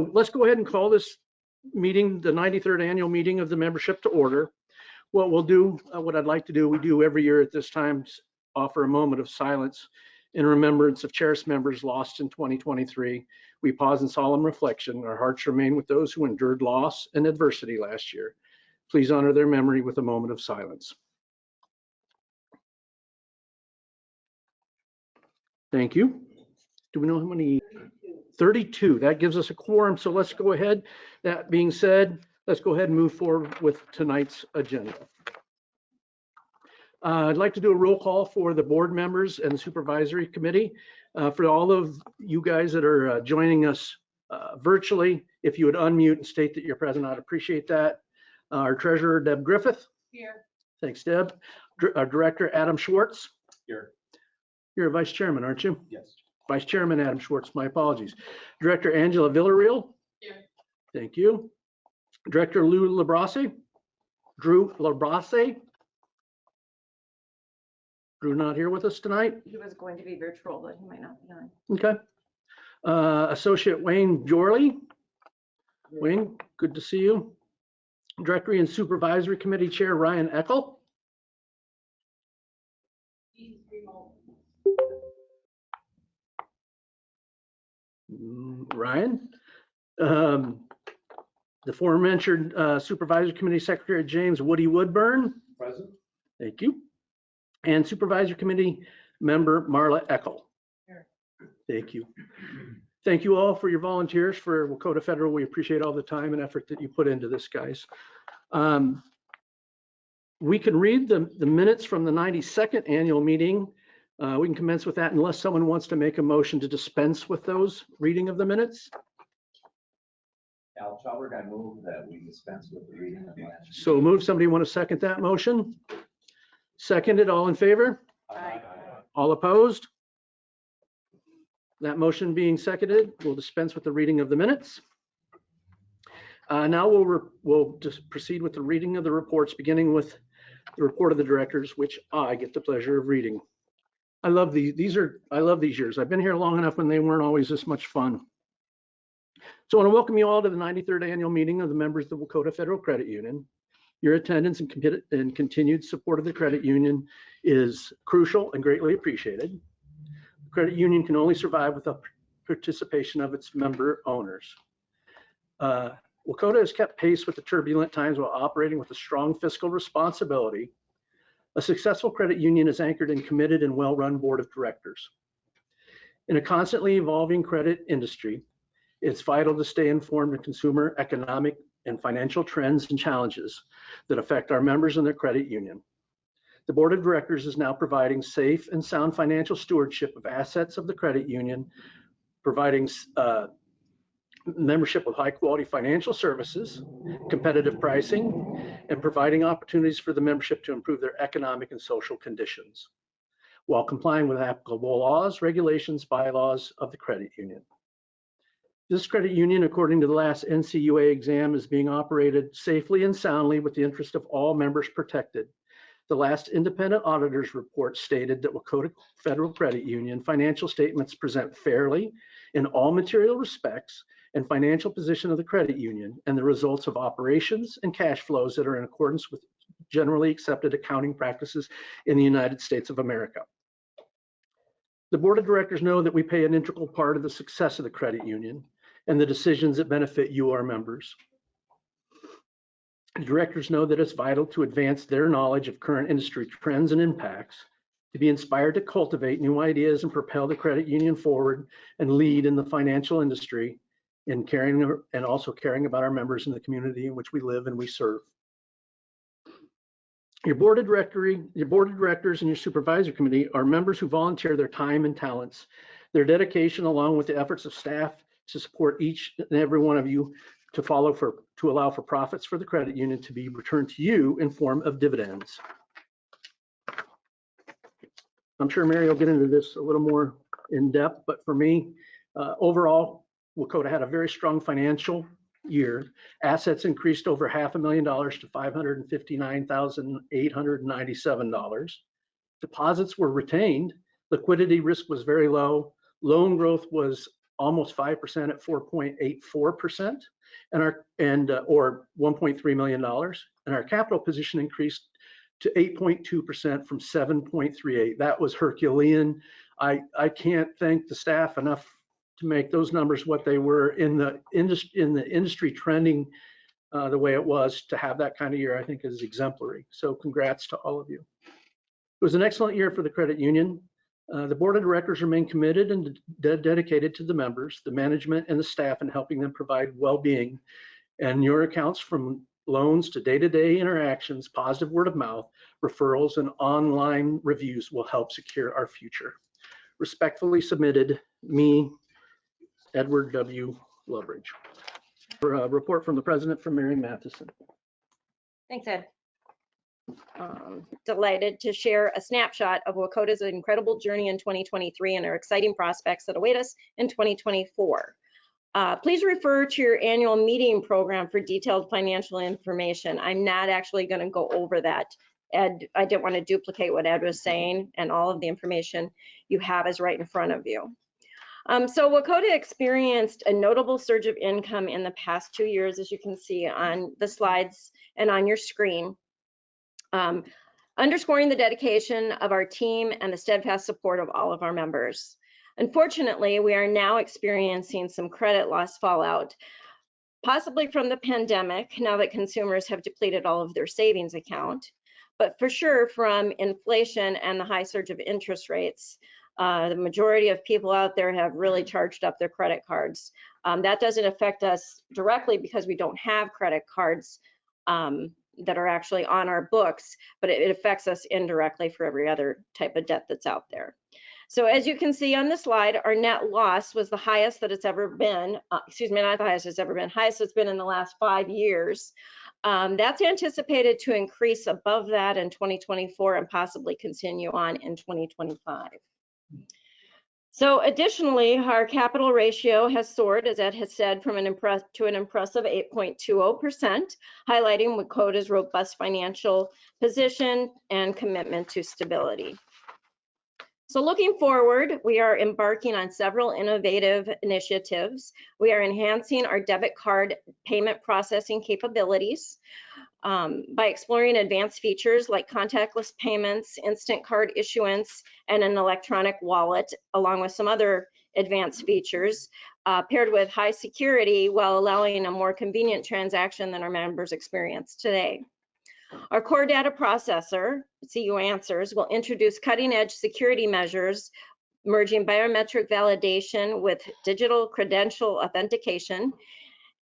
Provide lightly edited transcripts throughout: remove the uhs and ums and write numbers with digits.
So let's go ahead and call this meeting, the 93rd annual meeting of the membership, to order. What we'll do, what I'd like to do, we do every year at this time, offer a moment of silence in remembrance of cherished members lost in 2023. We pause in solemn reflection. Our hearts remain with those who endured loss and adversity last year. Please honor their memory with a moment of silence. Thank you. Do we know how many? 32. That gives us a quorum. So let's go ahead. That being said, let's go ahead and move forward with tonight's agenda. I'd like to do a roll call for the board members and the supervisory committee. For all of you guys that are joining us virtually, if you would unmute and state that you're present, I'd appreciate that. Our treasurer, Deb Griffith. Here. Thanks, Deb. Our director, Adam Schwartz. Here. You're a vice chairman, aren't you? Yes. Vice Chairman Adam Schwartz, my apologies. Director Angela Villarreal. Here. Thank you. Director Lou Labrasse. Drew Labrasse. Drew not here with us tonight. He was going to be virtual, but he might not be on. Okay. Associate Wayne Jorley. Wayne, good to see you. Directory and Supervisory Committee Chair Ryan Eckel. He's remote. Ryan. The aforementioned Supervisory Committee Secretary James Woody Woodburn. Present. Thank you. And Supervisory Committee Member Marla Eckel. Here. Thank you. Thank you all for your volunteers for Wokota Federal. We appreciate all the time and effort that you put into this, guys. We can read the minutes from the 92nd annual meeting. We can commence with that unless someone wants to make a motion to dispense with those reading of the minutes. Al Chalbert, I move that we dispense with the reading of the last. So move. Somebody want to second that motion? Seconded. All in favor? Aye. All opposed? That motion being seconded, we'll dispense with the reading of the minutes. Now we'll just proceed with the reading of the reports, beginning with the report of the directors, which I get the pleasure of reading. I love these. I love these years. I've been here long enough when they weren't always this much fun. So I want to welcome you all to the 93rd annual meeting of the members of the Wokota Federal Credit Union. Your attendance and continued support of the credit union is crucial and greatly appreciated. The credit union can only survive with the participation of its member owners. Wokota has kept pace with the turbulent times while operating with a strong fiscal responsibility. A successful credit union is anchored in committed and well-run board of directors. In a constantly evolving credit industry, it's vital to stay informed of consumer, economic, and financial trends and challenges that affect our members and their credit union. The board of directors is now providing safe and sound financial stewardship of assets of the credit union, providing membership with high quality financial services, competitive pricing, and providing opportunities for the membership to improve their economic and social conditions while complying with applicable laws, regulations, bylaws of the credit union. This credit union, according to the last NCUA exam, is being operated safely and soundly with the interest of all members protected. The last independent auditor's report stated that Wokota Federal Credit Union financial statements present fairly in all material respects and financial position of the credit union and the results of operations and cash flows that are in accordance with generally accepted accounting practices in the United States of America. The board of directors know that we play an integral part of the success of the credit union and the decisions that benefit you, our members. The directors know that it's vital to advance their knowledge of current industry trends and impacts, to be inspired to cultivate new ideas and propel the credit union forward and lead in the financial industry and also caring about our members in the community in which we live and we serve. Your board of directors and your supervisory committee are members who volunteer their time and talents. Their dedication, along with the efforts of staff to support each and every one of you to allow for profits for the credit union to be returned to you in form of dividends. I'm sure Mary will get into this a little more in depth, but for me, overall, Wokota had a very strong financial year. Assets increased over $500,000 to $559,897. Deposits were retained. Liquidity risk was very low. Loan growth was almost 5% at 4.84%, or $1.3 million. And our capital position increased to 8.2% from 7.38. That was Herculean. I can't thank the staff enough to make those numbers what they were in the industry trending the way it was. To have that kind of year, I think, is exemplary. So congrats to all of you. It was an excellent year for the credit union. The board of directors remain committed and dedicated to the members, the management, and the staff in helping them provide well-being. And your accounts, from loans to day-to-day interactions, positive word of mouth, referrals, and online reviews will help secure our future. Respectfully submitted, me, Edward W. Loveridge. For a report from the president, from Mary Matheson. Thanks, Ed. Delighted to share a snapshot of Wakota's incredible journey in 2023 and our exciting prospects that await us in 2024. Please refer to your annual meeting program for detailed financial information. I'm not actually going to go over that. Ed, I didn't want to duplicate what Ed was saying, and all of the information you have is right in front of you. So Wakota experienced a notable surge of income in the past 2 years, as you can see on the slides and on your screen, underscoring the dedication of our team and the steadfast support of all of our members. Unfortunately, we are now experiencing some credit loss fallout, possibly from the pandemic, now that consumers have depleted all of their savings account, but for sure from inflation and the high surge of interest rates. The majority of people out there have really charged up their credit cards. That doesn't affect us directly because we don't have credit cards that are actually on our books, but it affects us indirectly for every other type of debt that's out there. So as you can see on the slide, our net loss was the highest that it's ever been. Excuse me, not the highest it's ever been, highest it's been in the last 5 years. That's anticipated to increase above that in 2024 and possibly continue on in 2025. So additionally, our capital ratio has soared, as Ed has said, from an impressive 8.20%, highlighting Wakota's robust financial position and commitment to stability. So looking forward, we are embarking on several innovative initiatives. We are enhancing our debit card payment processing capabilities by exploring advanced features like contactless payments, instant card issuance, and an electronic wallet, along with some other advanced features, paired with high security while allowing a more convenient transaction than our members experience today. Our core data processor, CU Answers, will introduce cutting-edge security measures, merging biometric validation with digital credential authentication,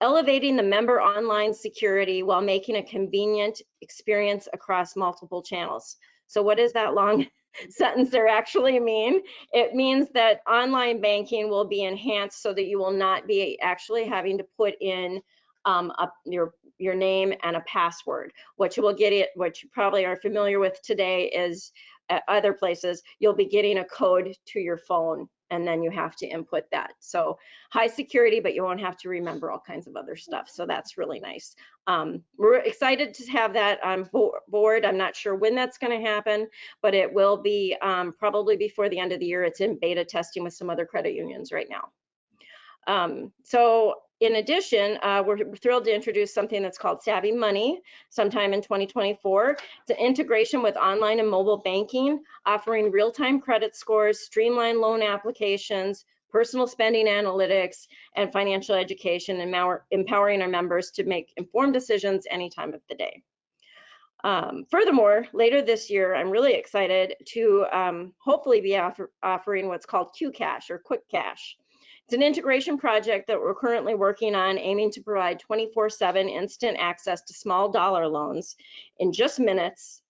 elevating the member online security while making a convenient experience across multiple channels. So what does that long sentence there actually mean? It means that online banking will be enhanced so that you will not be actually having to put in your name and a password. What you probably are familiar with today is at other places, you'll be getting a code to your phone and then you have to input that. So high security, but you won't have to remember all kinds of other stuff. So that's really nice. We're excited to have that on board. I'm not sure when that's going to happen, but it will be probably before the end of the year. It's in beta testing with some other credit unions right now. So in addition, we're thrilled to introduce something that's called Savvy Money sometime in 2024. It's an integration with online and mobile banking, offering real-time credit scores, streamlined loan applications, personal spending analytics, and financial education, and empowering our members to make informed decisions any time of the day. Furthermore, later this year, I'm really excited to hopefully be offering what's called QCash or Quick Cash. It's an integration project that we're currently working on, aiming to provide 24/7 instant access to small dollar loans in just minutes,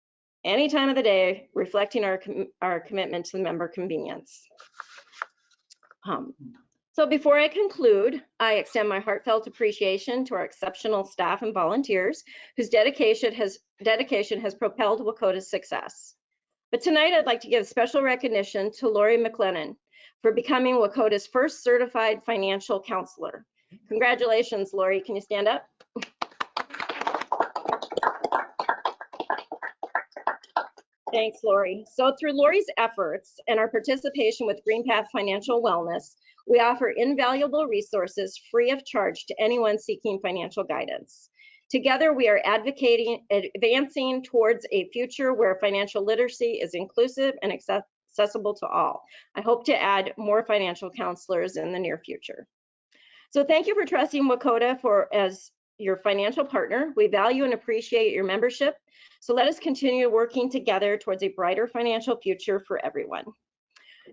any time of the day, reflecting our commitment to the member convenience. So before I conclude, I extend my heartfelt appreciation to our exceptional staff and volunteers whose dedication has propelled Wakota's success. But tonight, I'd like to give special recognition to Lori McLennan for becoming Wakota's first certified financial counselor. Congratulations, Lori. Can you stand up? Thanks, Lori. So through Lori's efforts and our participation with GreenPath Financial Wellness, We offer invaluable resources free of charge to anyone seeking financial guidance. Together, we are advancing towards a future where financial literacy is inclusive and accessible to all. I hope to add more financial counselors in the near future. So thank you for trusting Wakota as your financial partner. We value and appreciate your membership. So let us continue working together towards a brighter financial future for everyone.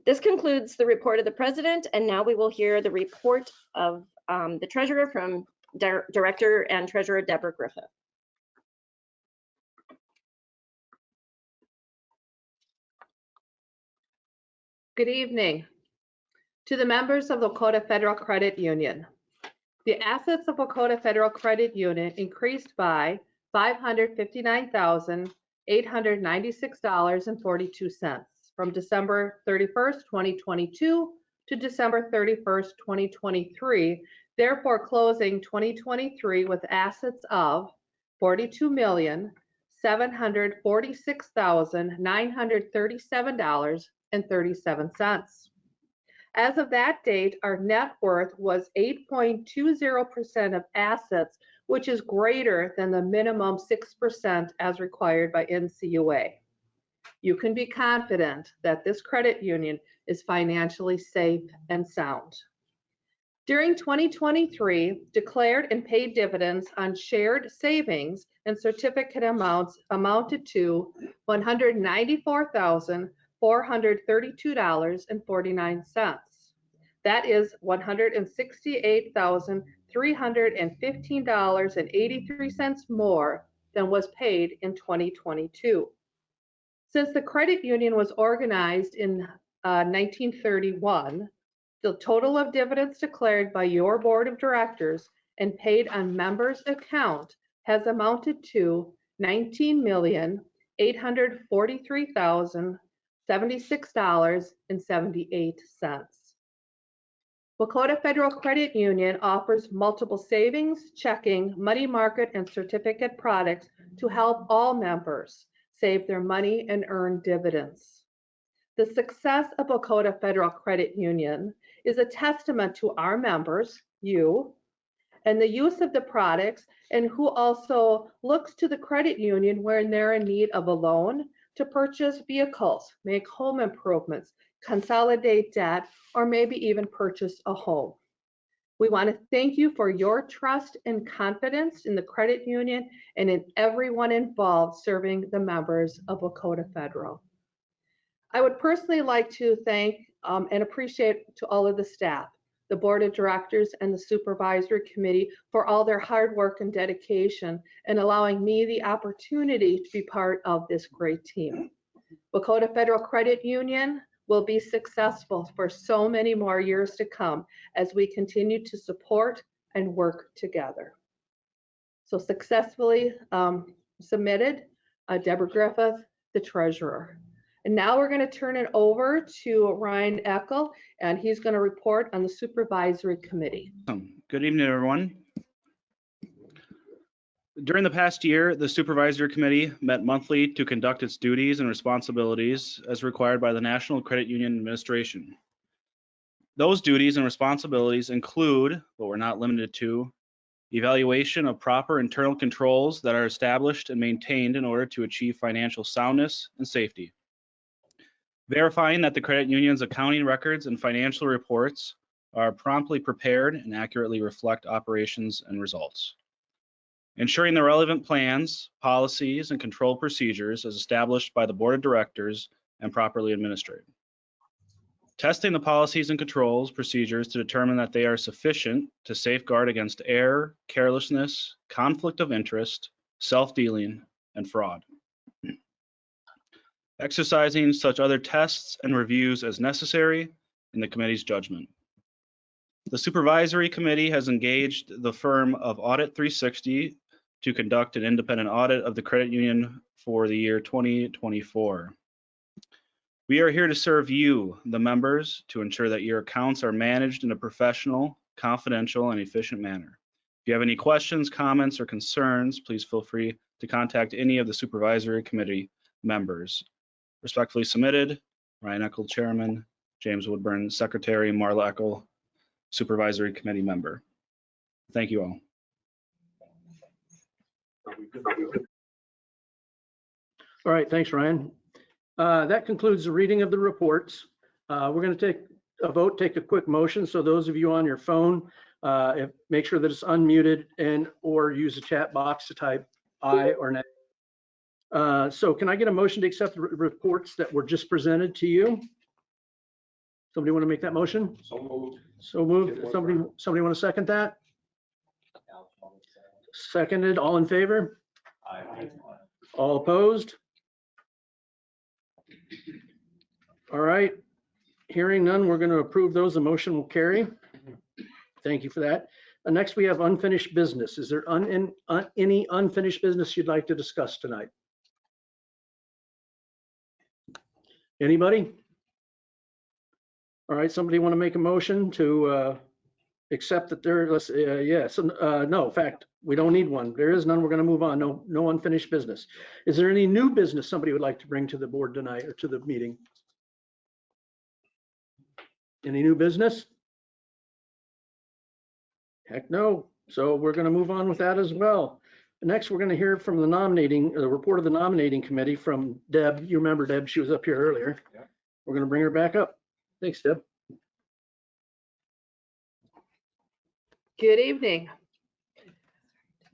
This concludes the report of the president, and now we will hear the report of the treasurer from Director and Treasurer Deborah Griffith. Good evening. To the members of the Wakota Federal Credit Union. The assets of Wakota Federal Credit Union increased by $559,896.42 from December 31st, 2022 to December 31st, 2023, therefore closing 2023 with assets of $42,746,937.37. As of that date, our net worth was 8.20% of assets, which is greater than the minimum 6% as required by NCUA. You can be confident that this credit union is financially safe and sound. During 2023, declared and paid dividends on shared savings and certificate amounts amounted to $194,432.49. That is $168,315.83 more than was paid in 2022. Since the credit union was organized in 1931, the total of dividends declared by your board of directors and paid on members' account has amounted to $19,843,076.78. Wakota Federal Credit Union offers multiple savings, checking, money market, and certificate products to help all members save their money and earn dividends. The success of Wakota Federal Credit Union is a testament to our members, you, and the use of the products, and who also looks to the credit union when they're in need of a loan to purchase vehicles, make home improvements, consolidate debt, or maybe even purchase a home. We want to thank you for your trust and confidence in the credit union and in everyone involved serving the members of Wakota Federal. I would personally like to thank and appreciate to all of the staff, the board of directors and the supervisory committee for all their hard work and dedication and allowing me the opportunity to be part of this great team. Wakota Federal Credit Union will be successful for so many more years to come as we continue to support and work together. So successfully submitted, Deborah Griffith, the treasurer. And now we're going to turn it over to Ryan Eckel, and he's going to report on the supervisory committee. Good evening, everyone. During the past year, the supervisory committee met monthly to conduct its duties and responsibilities as required by the National Credit Union Administration. Those duties and responsibilities include, but we're not limited to, evaluation of proper internal controls that are established and maintained in order to achieve financial soundness and safety. Verifying that the credit union's accounting records and financial reports are promptly prepared and accurately reflect operations and results. Ensuring the relevant plans, policies, and control procedures as established by the board of directors and properly administered. Testing the policies and controls procedures to determine that they are sufficient to safeguard against error, carelessness, conflict of interest, self-dealing, and fraud. Exercising such other tests and reviews as necessary in the committee's judgment. The supervisory committee has engaged the firm of Audit 360 to conduct an independent audit of the credit union for the year 2024. We are here to serve you, the members, to ensure that your accounts are managed in a professional, confidential, and efficient manner. If you have any questions, comments, or concerns, please feel free to contact any of the supervisory committee members. Respectfully submitted, Ryan Eckel, Chairman, James Woodburn, Secretary, Marla Eckel, Supervisory Committee member. Thank you all. All right, thanks, Ryan. That concludes the reading of the reports. We're going to take a vote, take a quick motion. So those of you on your phone, make sure that it's unmuted and or use the chat box to type aye or nay. So can I get a motion to accept the reports that were just presented to you? Somebody want to make that motion? So moved. So moved. Somebody want to second that? Seconded. All in favor? Aye. All opposed? All right. Hearing none, we're going to approve those. The motion will carry. Thank you for that. Next, we have unfinished business. Is there any unfinished business you'd like to discuss tonight? Anybody? All right, somebody want to make a motion to accept that there, yes, no, in fact, we don't need one. There is none. We're going to move on. No unfinished business. Is there any new business somebody would like to bring to the board tonight or to the meeting? Any new business? Heck no. So we're going to move on with that as well. Next, we're going to hear from the report of the nominating committee from Deb. You remember Deb, she was up here earlier. Yeah. We're going to bring her back up. Thanks, Deb. Good evening.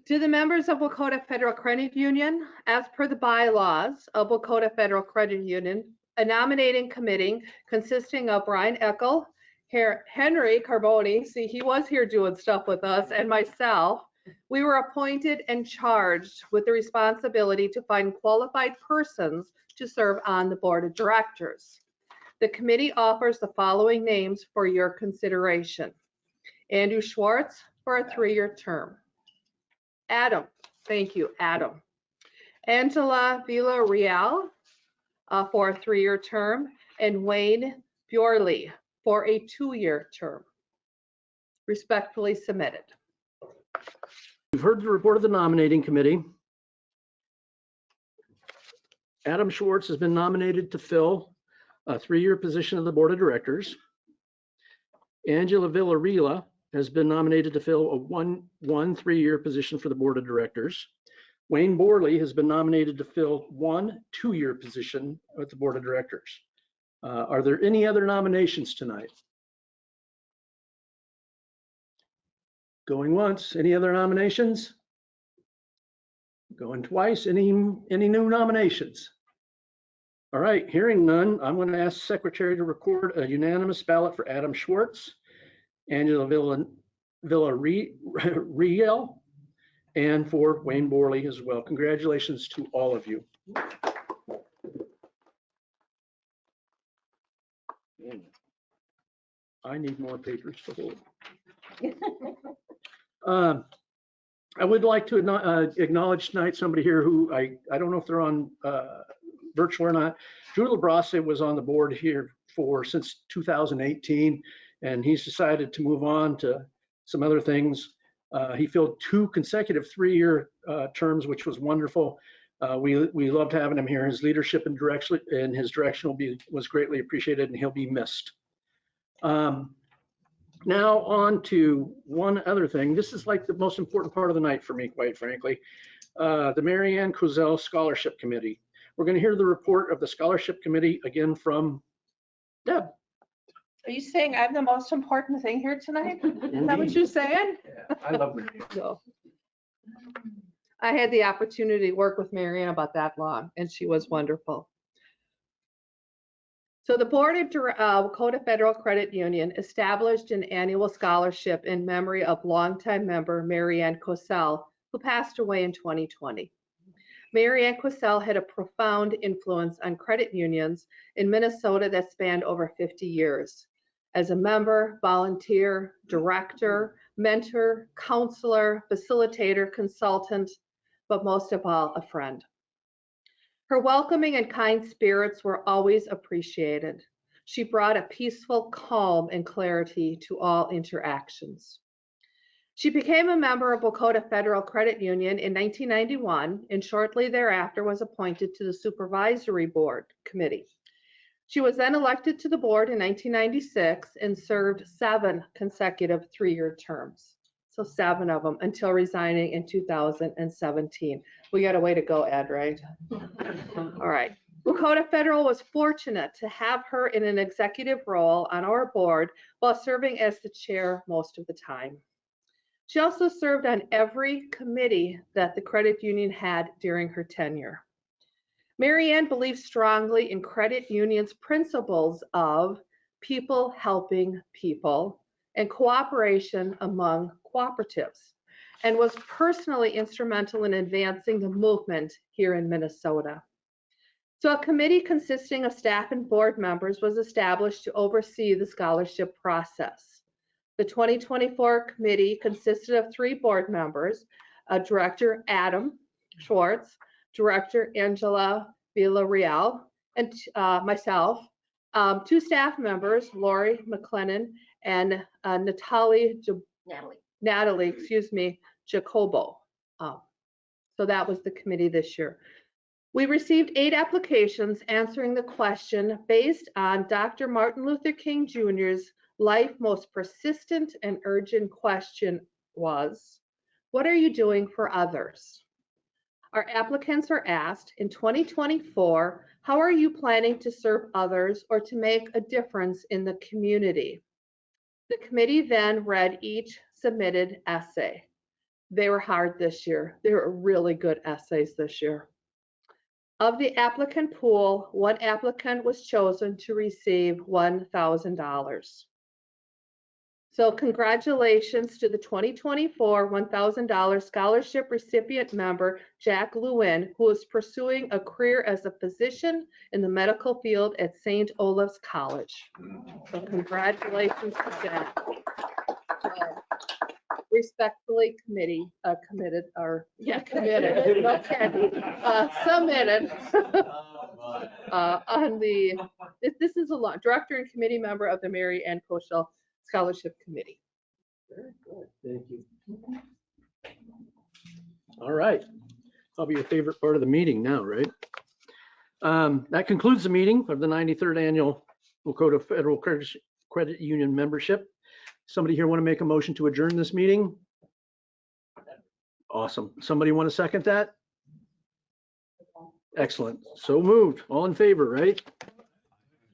To the members of Wokota Federal Credit Union, as per the bylaws of Wokota Federal Credit Union, a nominating committee consisting of Brian Eckel, Henry Carboni, see, he was here doing stuff with us, and myself, we were appointed and charged with the responsibility to find qualified persons to serve on the board of directors. The committee offers the following names for your consideration. Andrew Schwartz for a 3-year term. Adam, thank you, Adam. Angela Villarreal for a 3-year term, and Wayne Bjorley for a 2-year term. Respectfully submitted. You've heard the report of the nominating committee. Adam Schwartz has been nominated to fill a 3-year position of the board of directors. Angela Villarreal has been nominated to fill a one 3-year position for the board of directors. Wayne Borley has been nominated to fill one 2-year position at the board of directors. Are there any other nominations tonight? Going once. Any other nominations? Going twice. Any new nominations? All right, hearing none, I'm going to ask the secretary to record a unanimous ballot for Adam Schwartz, Angela Villarreal, and for Wayne Borley as well. Congratulations to all of you. I need more papers to hold. I would like to acknowledge tonight somebody here who I don't know if they're on virtual or not. Drew LaBrasse was on the board here since 2018, and he's decided to move on to some other things. He filled 2 consecutive 3-year terms, which was wonderful. We loved having him here. His leadership and his direction was greatly appreciated, and he'll be missed. Now on to one other thing. This is like the most important part of the night for me, quite frankly. The Mary Ann Cozell Scholarship Committee. We're going to hear the report of the Scholarship Committee again from Deb. Are you saying I'm the most important thing here tonight? Is that what you're saying? Yeah, I love Mary Ann. No. I had the opportunity to work with Mary Ann about that long, and she was wonderful. So the Board of Wokota Federal Credit Union established an annual scholarship in memory of longtime member Mary Ann Cozell, who passed away in 2020. Mary Ann Cozell had a profound influence on credit unions in Minnesota that spanned over 50 years. As a member, volunteer, director, mentor, counselor, facilitator, consultant, but most of all, a friend. Her welcoming and kind spirits were always appreciated. She brought a peaceful calm and clarity to all interactions. She became a member of Wokota Federal Credit Union in 1991 and shortly thereafter was appointed to the Supervisory Board Committee. She was then elected to the board in 1996 and served 7 consecutive 3-year terms. So 7 of them until resigning in 2017. We got a way to go, Ed, right? All right. Lakota Federal was fortunate to have her in an executive role on our board while serving as the chair most of the time. She also served on every committee that the credit union had during her tenure. Mary Ann believes strongly in credit union's principles of people helping people and cooperation among cooperatives, and was personally instrumental in advancing the movement here in Minnesota. So a committee consisting of staff and board members was established to oversee the scholarship process. The 2024 committee consisted of 3 board members, Director Adam Schwartz, Director Angela Villarreal, and myself, 2 staff members, Lori McLennan and Natalie Jacobo. So that was the committee this year. We received 8 applications answering the question based on Dr. Martin Luther King Jr.'s life most persistent and urgent question was, what are you doing for others? Our applicants are asked, in 2024, how are you planning to serve others or to make a difference in the community? The committee then read each submitted essay. They were hard this year. They were really good essays this year. Of the applicant pool, 1 applicant was chosen to receive $1,000. So congratulations to the 2024 $1,000 scholarship recipient member, Jack Lewin, who is pursuing a career as a physician in the medical field at St. Olave's College. So congratulations to Jack. Respectfully committed, no kidding, submitted on the, this is a lot, director and committee member of the Mary Ann Koschel Scholarship Committee. Very good. Thank you. All right. Probably your favorite part of the meeting now, right? That concludes the meeting of the 93rd Annual Lakota Federal Credit Union Membership. Somebody here want to make a motion to adjourn this meeting? Awesome. Somebody want to second that? Excellent. So moved. All in favor, right?